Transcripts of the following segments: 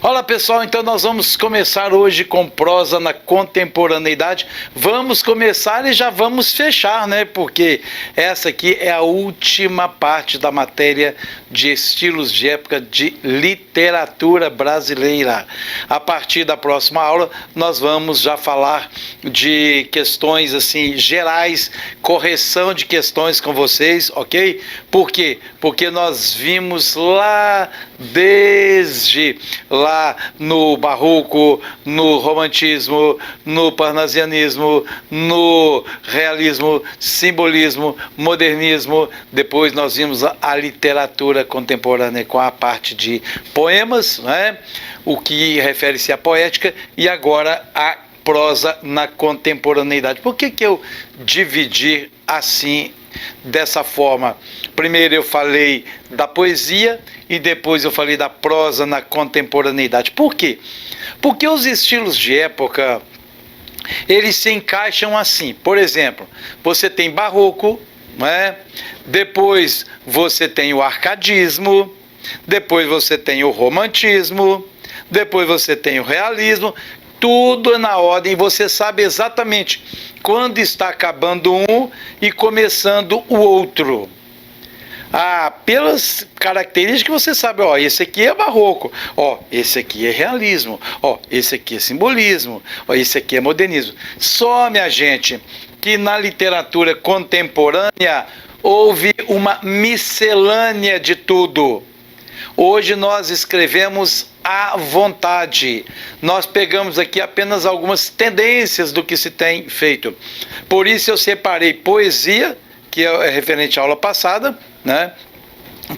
Olá pessoal, então nós vamos começar hoje com prosa na contemporaneidade. Vamos começar e já vamos fechar, né? Porque essa aqui é a última parte da matéria de estilos de época de literatura brasileira. A partir da próxima aula nós vamos já falar de questões assim gerais, correção de questões com vocês, ok? Por quê? Porque nós vimos lá desde lá no barroco, no romantismo, no parnasianismo, no realismo, simbolismo, modernismo. Depois nós vimos a literatura contemporânea com a parte de poemas, né? O que refere-se à poética, e agora a prosa na contemporaneidade. Por que eu dividi assim, dessa forma? Primeiro eu falei da poesia e depois eu falei da prosa na contemporaneidade. Por quê? Porque os estilos de época, eles se encaixam assim. Por exemplo, você tem barroco, né? Depois você tem o arcadismo, depois você tem o romantismo, depois você tem o realismo. Tudo na ordem, você sabe exatamente quando está acabando um e começando o outro. Pelas características você sabe, esse aqui é barroco, esse aqui é realismo, esse aqui é simbolismo, esse aqui é modernismo. Só, minha gente, que na literatura contemporânea houve uma miscelânea de tudo. Hoje nós escrevemos à vontade. Nós pegamos aqui apenas algumas tendências do que se tem feito. Por isso eu separei poesia, que é referente à aula passada, né?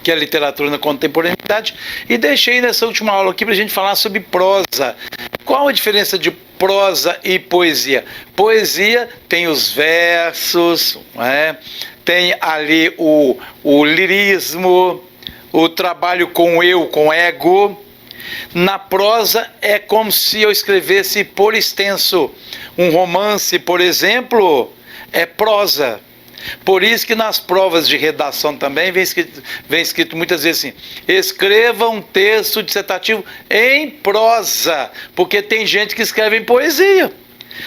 Que é a literatura na contemporaneidade, e deixei nessa última aula aqui para a gente falar sobre prosa. Qual a diferença de prosa e poesia? Poesia tem os versos, né? Tem ali o lirismo, o trabalho com eu, com ego. Na prosa é como se eu escrevesse por extenso. Um romance, por exemplo, é prosa. Por isso que nas provas de redação também vem escrito muitas vezes assim: escreva um texto dissertativo em prosa, porque tem gente que escreve em poesia.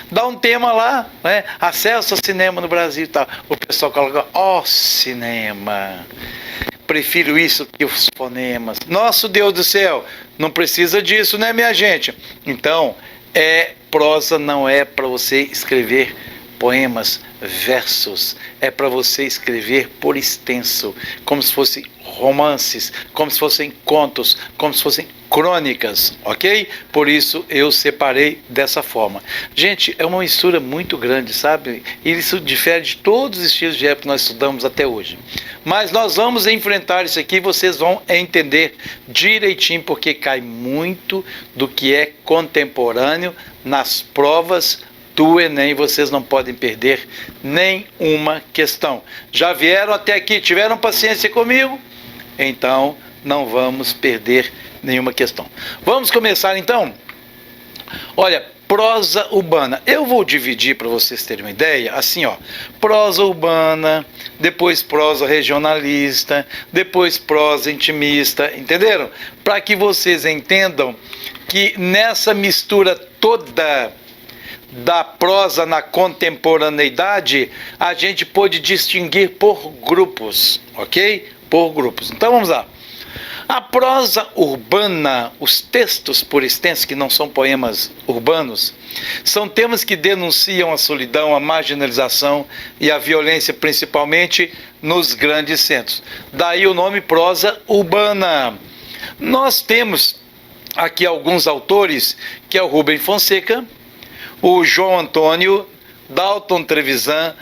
Dá um tema lá, né? Acesso ao cinema no Brasil e tal. O pessoal coloca, cinema. Prefiro isso que os fonemas. Nosso Deus do céu, não precisa disso, né, minha gente? Então, prosa não é para você escrever poemas, versos, é para você escrever por extenso, como se fossem romances, como se fossem contos, como se fossem crônicas, ok? Por isso eu separei dessa forma. Gente, é uma mistura muito grande, sabe? E isso difere de todos os estilos de época que nós estudamos até hoje. Mas nós vamos enfrentar isso aqui e vocês vão entender direitinho, porque cai muito do que é contemporâneo nas provas do Enem. Vocês não podem perder nenhuma questão. Já vieram até aqui, tiveram paciência comigo? Então não vamos perder nenhuma questão. Vamos começar então? Olha, prosa urbana. Eu vou dividir para vocês terem uma ideia, assim, prosa urbana, depois prosa regionalista, depois prosa intimista, entenderam? Para que vocês entendam que nessa mistura toda da prosa na contemporaneidade, a gente pode distinguir por grupos, ok? Por grupos. Então vamos lá. A prosa urbana, os textos por extenso, que não são poemas urbanos, são temas que denunciam a solidão, a marginalização e a violência, principalmente nos grandes centros. Daí o nome prosa urbana. Nós temos aqui alguns autores, que é o Rubem Fonseca, o João Antônio, Dalton Trevisan,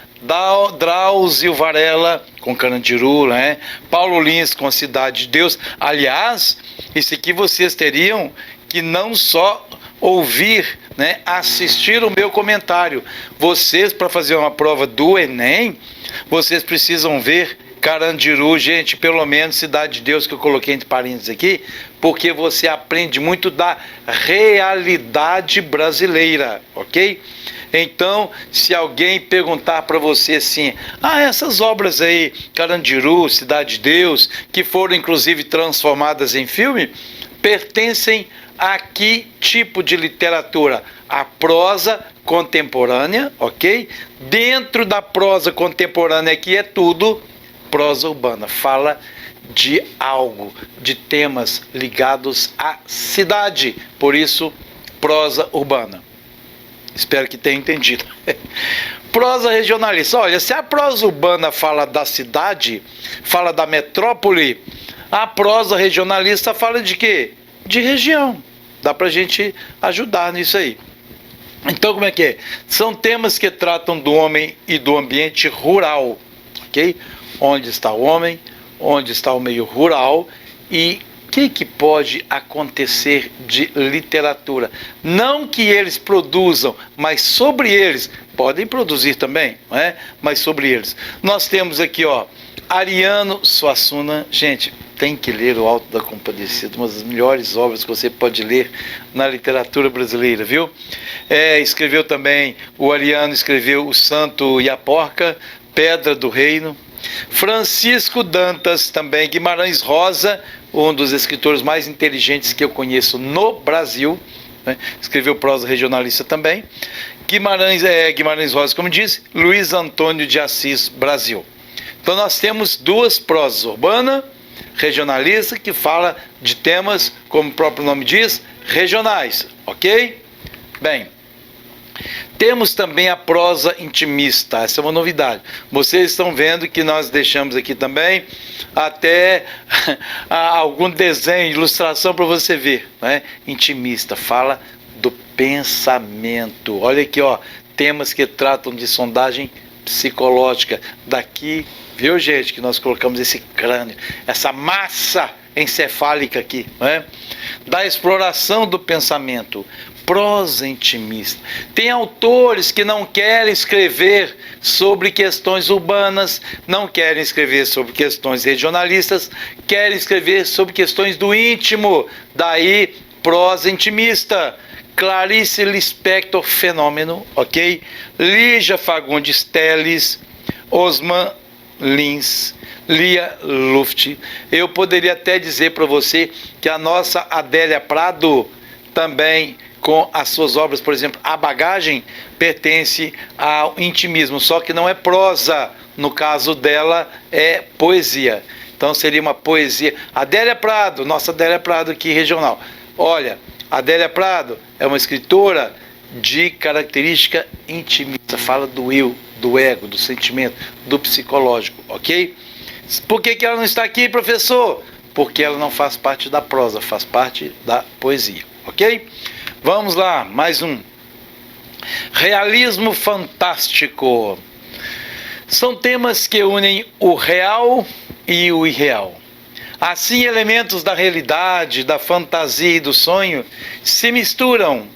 Drauzio Varela com Carandiru, né? Paulo Lins com a Cidade de Deus. Aliás, isso aqui vocês teriam que não só ouvir, né, assistir o meu comentário. Vocês, para fazer uma prova do Enem, vocês precisam ver Carandiru, gente, pelo menos Cidade de Deus, que eu coloquei entre parênteses aqui, porque você aprende muito da realidade brasileira, ok? Então, se alguém perguntar para você assim, essas obras aí, Carandiru, Cidade de Deus, que foram inclusive transformadas em filme, pertencem a que tipo de literatura? A prosa contemporânea, ok? Dentro da prosa contemporânea aqui é tudo prosa urbana, fala de algo, de temas ligados à cidade, por isso prosa urbana. Espero que tenha entendido. Prosa regionalista. Olha, se a prosa urbana fala da cidade, fala da metrópole, a prosa regionalista fala de quê? De região. Dá pra gente ajudar nisso aí. Então, como é que é? São temas que tratam do homem e do ambiente rural, ok? Onde está o homem, onde está o meio rural e o que pode acontecer de literatura. Não que eles produzam, mas sobre eles, podem produzir também, não é? Mas sobre eles. Nós temos aqui, ó, Ariano Suassuna. Gente, tem que ler o Alto da Compadecida, uma das melhores obras que você pode ler na literatura brasileira, viu? Escreveu também, o Ariano escreveu O Santo e a Porca, Pedra do Reino. Francisco Dantas também, Guimarães Rosa, um dos escritores mais inteligentes que eu conheço no Brasil, né? Escreveu prosa regionalista também. Guimarães Rosa, como disse, Luiz Antônio de Assis, Brasil. Então nós temos duas prosas, urbana, regionalista, que fala de temas, como o próprio nome diz, regionais, ok? Bem, temos também a prosa intimista, essa é uma novidade. Vocês estão vendo que nós deixamos aqui também até algum desenho, ilustração para você ver, né? Intimista, fala do pensamento. Olha aqui, ó, temas que tratam de sondagem psicológica. Daqui, viu, gente, que nós colocamos esse crânio, essa massa encefálica aqui, né? Da exploração do pensamento. Prosa intimista. Tem autores que não querem escrever sobre questões urbanas, não querem escrever sobre questões regionalistas, querem escrever sobre questões do íntimo, daí prosa intimista. Clarice Lispector, Fenômeno, ok? Lígia Fagundes Telles, Osman Lins, Lia Luft. Eu poderia até dizer para você que a nossa Adélia Prado também, com as suas obras, por exemplo, A Bagagem, pertence ao intimismo, só que não é prosa, no caso dela é poesia. Então seria uma poesia. Adélia Prado, nossa Adélia Prado aqui regional. Olha, Adélia Prado é uma escritora de característica intimista, fala do eu, do ego, do sentimento, do psicológico, ok? Por que ela não está aqui, professor? Porque ela não faz parte da prosa, faz parte da poesia, ok? Vamos lá, mais um. Realismo fantástico. São temas que unem o real e o irreal. Assim, elementos da realidade, da fantasia e do sonho se misturam,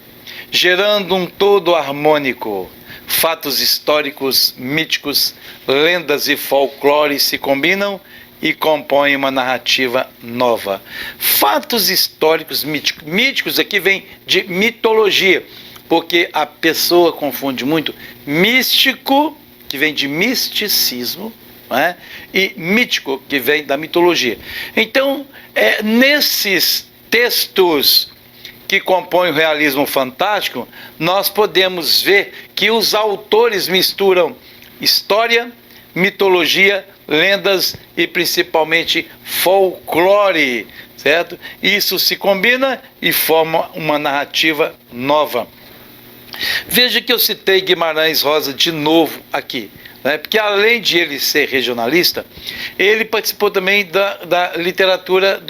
gerando um todo harmônico. Fatos históricos, míticos, lendas e folclore se combinam e compõem uma narrativa nova. Fatos históricos míticos. Míticos aqui vem de mitologia, porque a pessoa confunde muito místico, que vem de misticismo, né? E mítico, que vem da mitologia. Então, nesses textos que compõem o realismo fantástico, nós podemos ver que os autores misturam história, mitologia, lendas e principalmente folclore, certo? Isso se combina e forma uma narrativa nova. Veja que eu citei Guimarães Rosa de novo aqui, né? Porque além de ele ser regionalista, ele participou também da literatura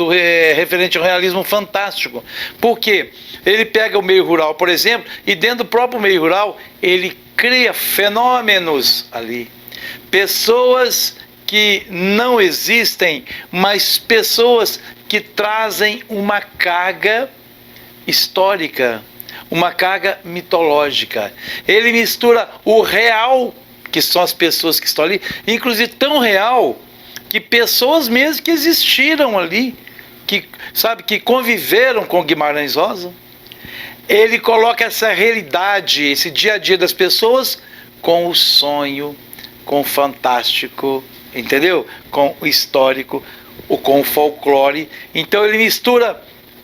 referente ao realismo fantástico. Por quê? Ele pega o meio rural, por exemplo, e dentro do próprio meio rural, ele cria fenômenos ali. Pessoas que não existem, mas pessoas que trazem uma carga histórica, uma carga mitológica. Ele mistura o real, que são as pessoas que estão ali, inclusive tão real que pessoas mesmo que existiram ali, que conviveram com Guimarães Rosa. Ele coloca essa realidade, esse dia a dia das pessoas com o sonho, com o fantástico, entendeu? Com o histórico, com o folclore. Então ele mistura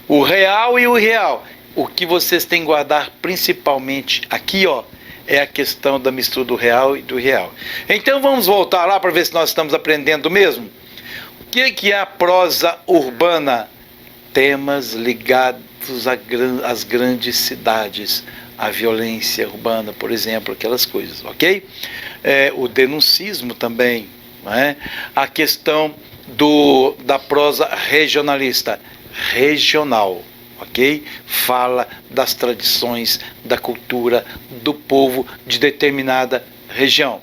o real e o irreal. o que vocês têm que guardar principalmente aqui, ó, é a questão da mistura do real e do irreal. Então vamos voltar lá para ver se nós estamos aprendendo mesmo. O que é a prosa urbana? Temas ligados às grandes cidades, a violência urbana, por exemplo, aquelas coisas, ok? O denuncismo também, não é? A questão da prosa regionalista, regional, ok? Fala das tradições, da cultura, do povo de determinada região.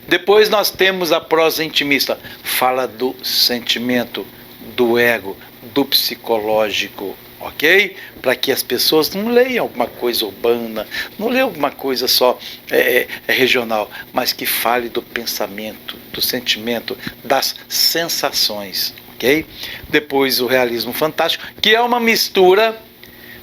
Depois nós temos a prosa intimista, fala do sentimento, do ego, do psicológico, ok? Para que as pessoas não leiam alguma coisa urbana, não leiam alguma coisa só regional, mas que fale do pensamento, do sentimento, das sensações, ok? Depois o realismo fantástico, que é uma mistura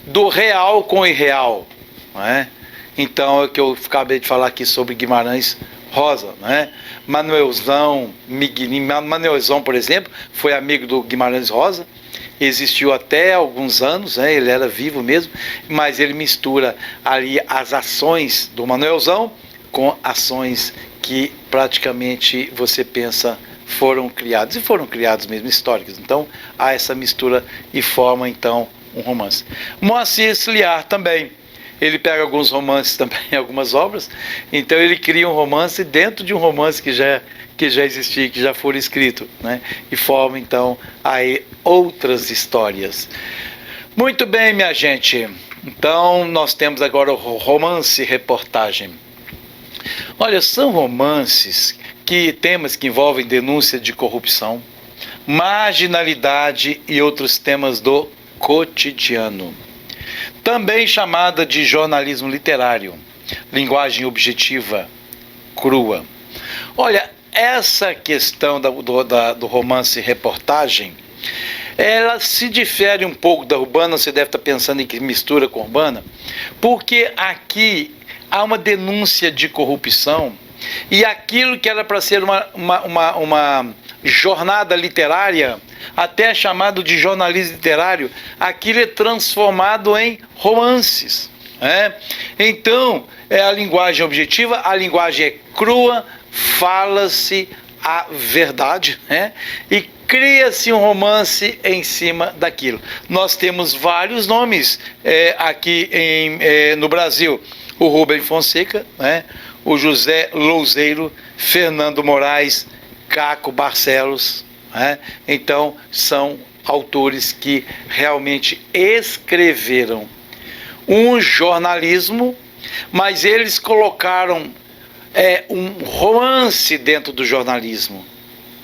do real com o irreal, não é? Então é o que eu acabei de falar aqui sobre Guimarães Rosa, né? Manuelzão, Manuelzão, por exemplo, foi amigo do Guimarães Rosa, existiu até alguns anos, né? Ele era vivo mesmo, mas ele mistura ali as ações do Manuelzão com ações que praticamente você pensa foram criadas, e foram criadas mesmo, históricas. Então há essa mistura e forma então um romance. Moacir Ciliar também, ele pega alguns romances também, algumas obras, então ele cria um romance dentro de um romance que já existia, que já foi escrito, né? E forma então aí outras histórias. Muito bem, minha gente, então nós temos agora o romance reportagem. Olha, são romances temas que envolvem denúncia de corrupção, marginalidade e outros temas do cotidiano. Também chamada de jornalismo literário, linguagem objetiva, crua. Olha, essa questão do romance reportagem, ela se difere um pouco da urbana. Você deve estar pensando em que mistura com a urbana, porque aqui há uma denúncia de corrupção, e aquilo que era para ser uma jornada literária, até chamado de jornalismo literário, aquilo é transformado em romances, né? Então, a linguagem objetiva, a linguagem é crua, fala-se a verdade, né? E cria-se um romance em cima daquilo. Nós temos vários nomes aqui no Brasil: o Rubem Fonseca, né? O José Louzeiro, Fernando Moraes, Caco Barcelos, né? Então são autores que realmente escreveram um jornalismo, mas eles colocaram um romance dentro do jornalismo,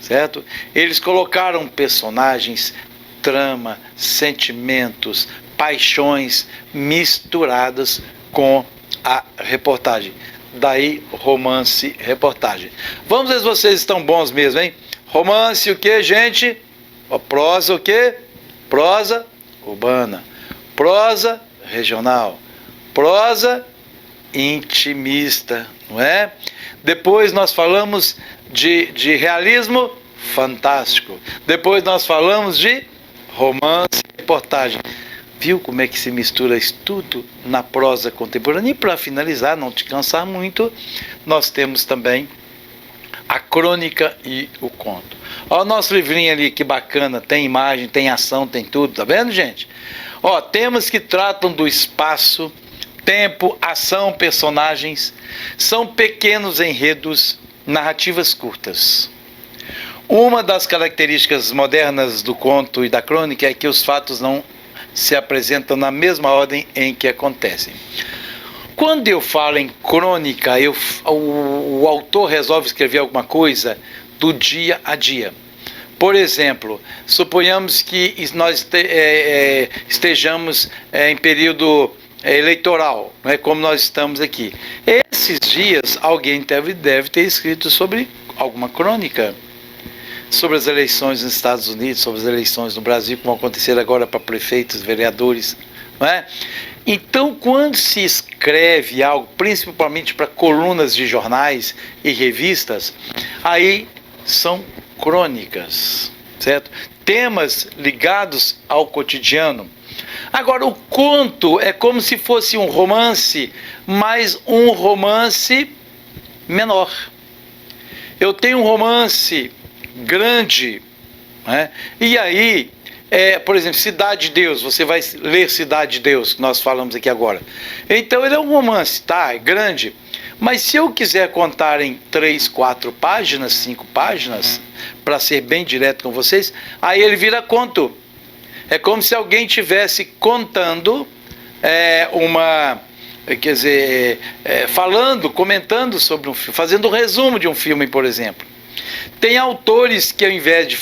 certo? Eles colocaram personagens, trama, sentimentos, paixões misturadas com a reportagem. Daí romance reportagem. Vamos ver se vocês estão bons mesmo, hein? Romance o que, gente? Prosa o que? Prosa urbana, prosa regional, prosa intimista, não é? Depois nós falamos de realismo fantástico. Depois nós falamos de romance reportagem. Viu como é que se mistura isso tudo na prosa contemporânea? E para finalizar, não te cansar muito, nós temos também a crônica e o conto. Olha o nosso livrinho ali, que bacana, tem imagem, tem ação, tem tudo, tá vendo, gente? Ó, temas que tratam do espaço, tempo, ação, personagens, são pequenos enredos, narrativas curtas. Uma das características modernas do conto e da crônica é que os fatos não se apresentam na mesma ordem em que acontecem. Quando eu falo em crônica, o autor resolve escrever alguma coisa do dia a dia. Por exemplo, suponhamos que nós estejamos em período eleitoral, né, como nós estamos aqui. Esses dias, alguém deve ter escrito sobre alguma crônica, sobre as eleições nos Estados Unidos, sobre as eleições no Brasil, como acontecer agora para prefeitos, vereadores, não é? Então, quando se escreve algo, principalmente para colunas de jornais e revistas, aí são crônicas, certo? Temas ligados ao cotidiano. Agora, o conto é como se fosse um romance, mas um romance menor. Eu tenho um romance grande, né? E aí, por exemplo, Cidade de Deus, você vai ler Cidade de Deus, que nós falamos aqui agora. Então ele é um romance, tá? É grande. Mas se eu quiser contar em 3, 4 páginas, 5 páginas, para ser bem direto com vocês, aí ele vira conto. É como se alguém estivesse contando falando, comentando sobre um filme, fazendo um resumo de um filme, por exemplo. Tem autores que, ao invés de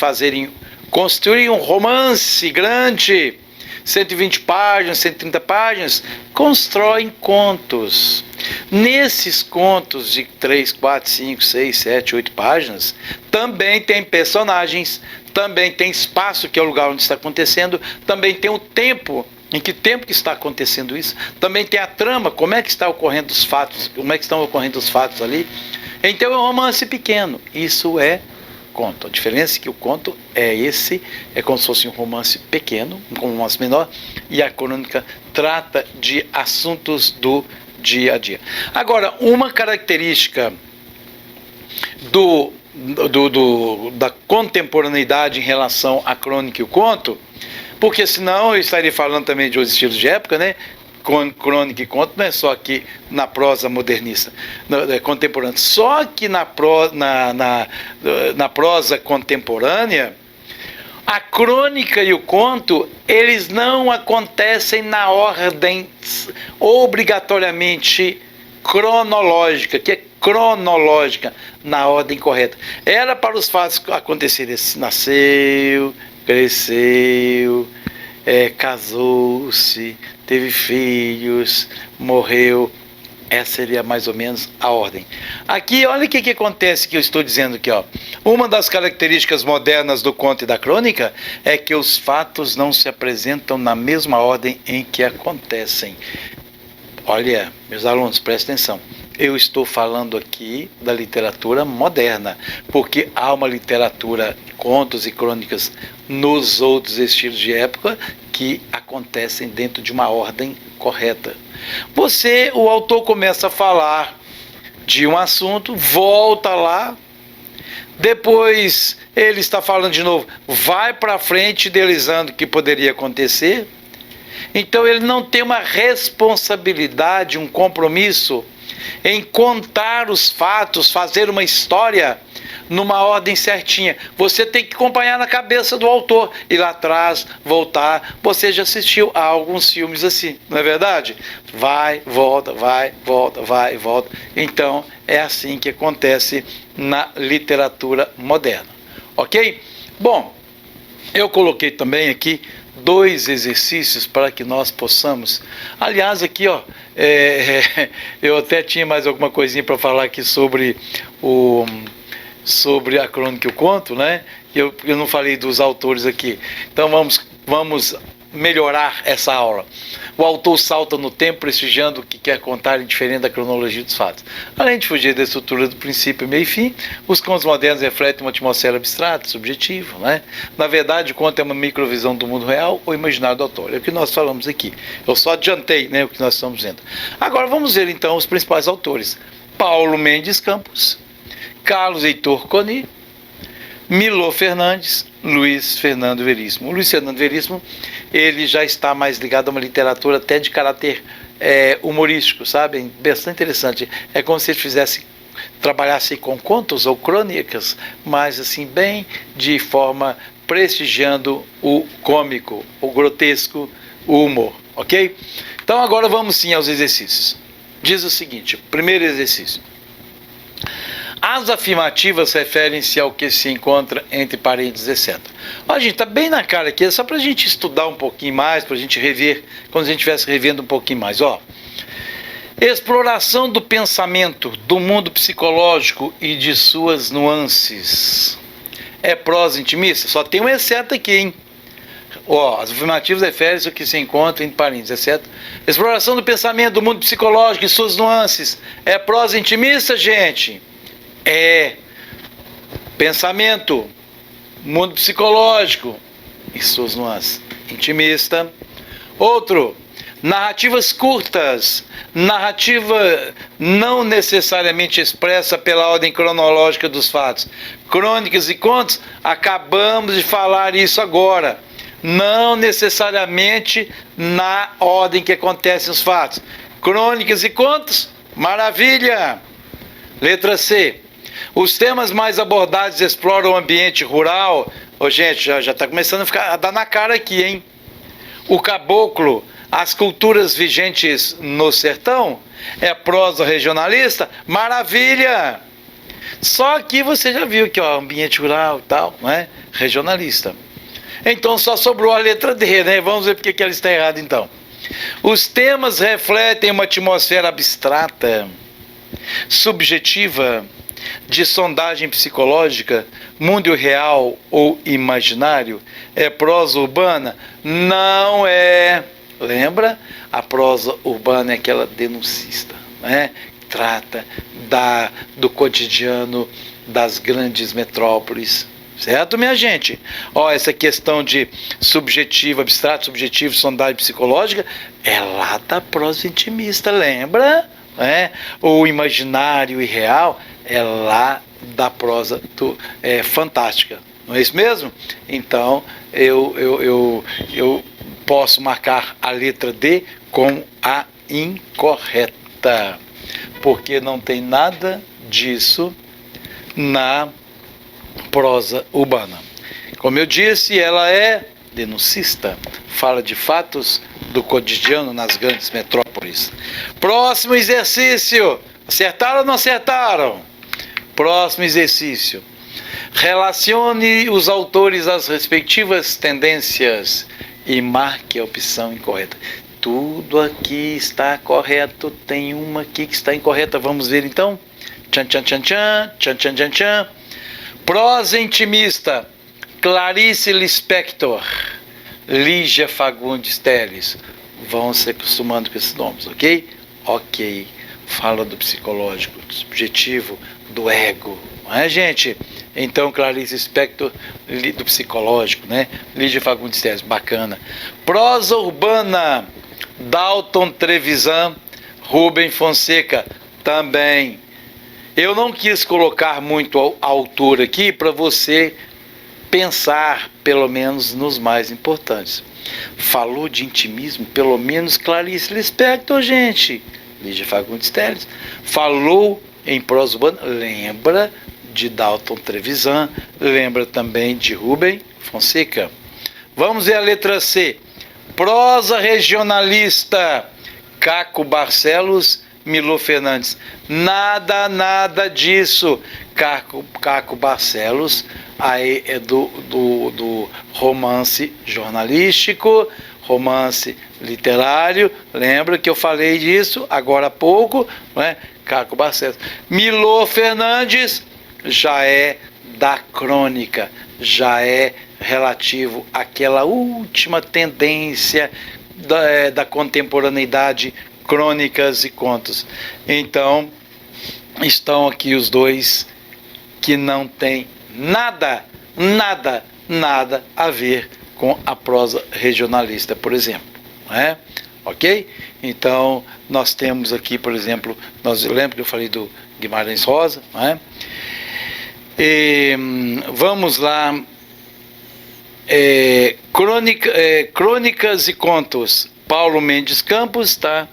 construir um romance grande, 120 páginas, 130 páginas, constroem contos. Nesses contos de 3, 4, 5, 6, 7, 8 páginas, também tem personagens, também tem espaço, que é o lugar onde está acontecendo, também tem o tempo, em que tempo que está acontecendo isso, também tem a trama, como é que está ocorrendo os fatos, como é que estão ocorrendo os fatos ali. Então é um romance pequeno, isso é conto. A diferença é que o conto é como se fosse um romance pequeno, um romance menor, e a crônica trata de assuntos do dia a dia. Agora, uma característica da contemporaneidade em relação à crônica e o conto, porque senão eu estaria falando também de outros estilos de época, né? Crônica e conto não é só aqui na prosa modernista, contemporânea. Só que na prosa contemporânea, a crônica e o conto, eles não acontecem na ordem obrigatoriamente cronológica, que é cronológica, na ordem correta. Era para os fatos acontecerem assim: nasceu, cresceu, casou-se, teve filhos, morreu. Essa seria mais ou menos a ordem. Aqui, olha o que acontece que eu estou dizendo aqui, ó. Uma das características modernas do conto e da crônica é que os fatos não se apresentam na mesma ordem em que acontecem. Olha, meus alunos, prestem atenção. Eu estou falando aqui da literatura moderna, porque há uma literatura, contos e crônicas nos outros estilos de época que acontecem dentro de uma ordem correta. O autor começa a falar de um assunto, volta lá, depois ele está falando de novo, vai para frente idealizando o que poderia acontecer. Então ele não tem uma responsabilidade, um compromisso em contar os fatos, fazer uma história numa ordem certinha. Você tem que acompanhar na cabeça do autor, ir lá atrás, voltar. Você já assistiu a alguns filmes assim, não é verdade? Vai, volta, vai, volta, vai, volta. Então é assim que acontece na literatura moderna, ok? Bom, eu coloquei também aqui 2 exercícios para que nós possamos. Aliás, aqui, ó, eu até tinha mais alguma coisinha para falar aqui sobre a crônica e o conto, né? Eu não falei dos autores aqui. Então vamos melhorar essa aula. O autor salta no tempo, prestigiando o que quer contar, indiferente da cronologia dos fatos. Além de fugir da estrutura do princípio, meio e fim, os contos modernos refletem uma atmosfera abstrata, subjetiva, né? Na verdade, o conto é uma microvisão do mundo real ou imaginário do autor. É o que nós falamos aqui. Eu só adiantei, né, o que nós estamos vendo. Agora vamos ver então os principais autores. Paulo Mendes Campos, Carlos Heitor Coni, Milô Fernandes, Luiz Fernando Veríssimo. O Luiz Fernando Veríssimo, ele já está mais ligado a uma literatura até de caráter humorístico, sabe? Bastante interessante. É como se ele trabalhasse com contos ou crônicas, mas assim, bem de forma prestigiando o cômico, o grotesco, o humor, ok? Então agora vamos sim aos exercícios. Diz o seguinte, primeiro exercício. As afirmativas referem-se ao que se encontra entre parênteses, etc. Ó, gente, tá bem na cara aqui, é só para a gente estudar um pouquinho mais, para a gente rever, quando a gente estivesse revendo um pouquinho mais. Ó, exploração do pensamento, do mundo psicológico e de suas nuances. É prosa intimista? Só tem um exceto aqui, hein? Ó, as afirmativas referem-se ao que se encontra entre parênteses, exceto. Exploração do pensamento, do mundo psicológico e suas nuances. É prosa intimista, gente? Pensamento, mundo psicológico e suas nuances. Intimista. Outro, narrativas curtas, narrativa não necessariamente expressa pela ordem cronológica dos fatos. Crônicas e contos, acabamos de falar isso agora. Não necessariamente na ordem que acontecem os fatos. Crônicas e contos, maravilha! Letra C. Os temas mais abordados exploram o ambiente rural. Ô, gente, já está começando a dar na cara aqui, hein? O caboclo, as culturas vigentes no sertão, é prosa regionalista, maravilha! Só que você já viu que ó, ambiente rural e tal, não é? Regionalista. Então só sobrou a letra D, né? Vamos ver porque que ela está errada então. Os temas refletem uma atmosfera abstrata, subjetiva, de sondagem psicológica, mundo real ou imaginário. É prosa urbana? Não é. Lembra? A prosa urbana é aquela denuncista, né? Trata do cotidiano das grandes metrópoles. Certo, minha gente? Ó, essa questão de subjetivo, abstrato, subjetivo, sondagem psicológica é lá da prosa intimista, lembra? O imaginário e real é lá da prosa fantástica, não é isso mesmo? Então eu posso marcar a letra D como a incorreta, porque não tem nada disso na prosa urbana. Como eu disse, ela é denuncista, fala de fatos do cotidiano nas grandes metrópoles. Próximo exercício. Acertaram ou não acertaram? Próximo exercício. Relacione os autores às respectivas tendências e marque a opção incorreta. Tudo aqui está correto, tem uma aqui que está incorreta. Vamos ver então? Tchan, tchan, tchan, tchan, tchan, tchan, tchan, tchan. Prosa intimista, Clarice Lispector, Lígia Fagundes Telles. Vão se acostumando com esses nomes, ok? Ok. Fala do psicológico, do subjetivo, do ego, não é, gente? Então, Clarice Lispector, do psicológico, né? Lígia Fagundes Telles, bacana. Prosa urbana, Dalton Trevisan, Rubem Fonseca, também. Eu não quis colocar muito a altura aqui para você pensar, pelo menos, nos mais importantes. Falou de intimismo, pelo menos Clarice Lispector, gente. Lígia Fagundes Telles. Falou em prosa urbana, lembra de Dalton Trevisan, lembra também de Rubem Fonseca. Vamos ver a letra C. Prosa regionalista, Caco Barcelos, Milô Fernandes. Nada disso. Caco Barcelos aí é do romance jornalístico, romance literário. Lembra que eu falei disso agora há pouco, né? Caco Barcelos. Milô Fernandes já é da crônica, já é relativo àquela última tendência da contemporaneidade, crônicas e contos. Então, estão aqui os dois que não tem nada a ver com a prosa regionalista, por exemplo, não é? Ok? Então, nós temos aqui, por exemplo, eu lembro que eu falei do Guimarães Rosa, não é? Vamos lá. Crônicas e contos, Paulo Mendes Campos, tá?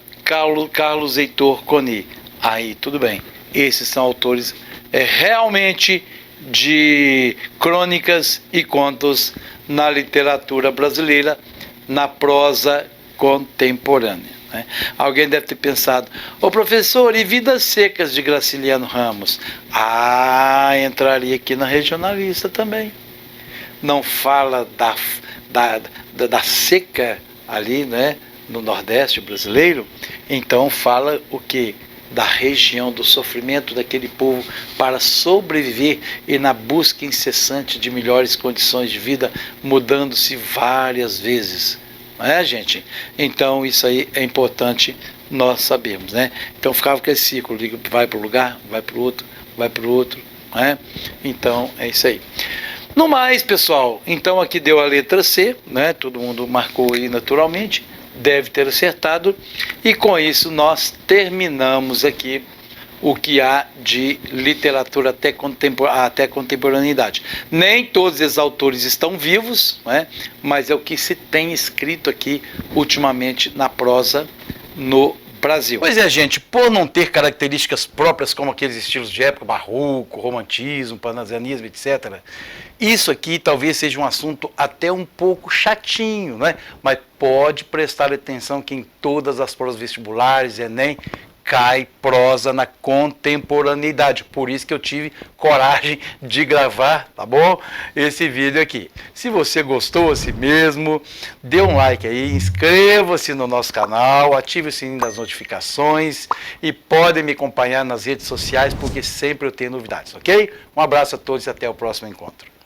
Carlos Heitor Coni. Aí, tudo bem. Esses são autores realmente de crônicas e contos na literatura brasileira, na prosa contemporânea, né? Alguém deve ter pensado, ô professor, e Vidas Secas de Graciliano Ramos? Entraria aqui na regionalista também. Não fala da seca ali, né, no Nordeste brasileiro, então fala o quê? Da região, do sofrimento daquele povo para sobreviver e na busca incessante de melhores condições de vida, mudando-se várias vezes, não é, gente? Então isso aí é importante nós sabermos, né? Então ficava com esse ciclo, vai para o lugar, vai para o outro, vai para o outro, não é? Então é isso aí. No mais, pessoal, então aqui deu a letra C, né? Todo mundo marcou aí naturalmente. deve ter acertado. E com isso nós terminamos aqui o que há de literatura até contemporaneidade. Nem todos esses autores estão vivos, né? Mas é o que se tem escrito aqui ultimamente na prosa no Brasil. Pois é, gente, por não ter características próprias como aqueles estilos de época, barroco, romantismo, parnasianismo, etc., isso aqui talvez seja um assunto até um pouco chatinho, né? Mas pode prestar atenção que em todas as provas vestibulares, Enem, cai prosa na contemporaneidade. Por isso que eu tive coragem de gravar, tá bom? Esse vídeo aqui. Se você gostou assim mesmo, dê um like aí, inscreva-se no nosso canal, ative o sininho das notificações e podem me acompanhar nas redes sociais porque sempre eu tenho novidades, ok? Um abraço a todos e até o próximo encontro.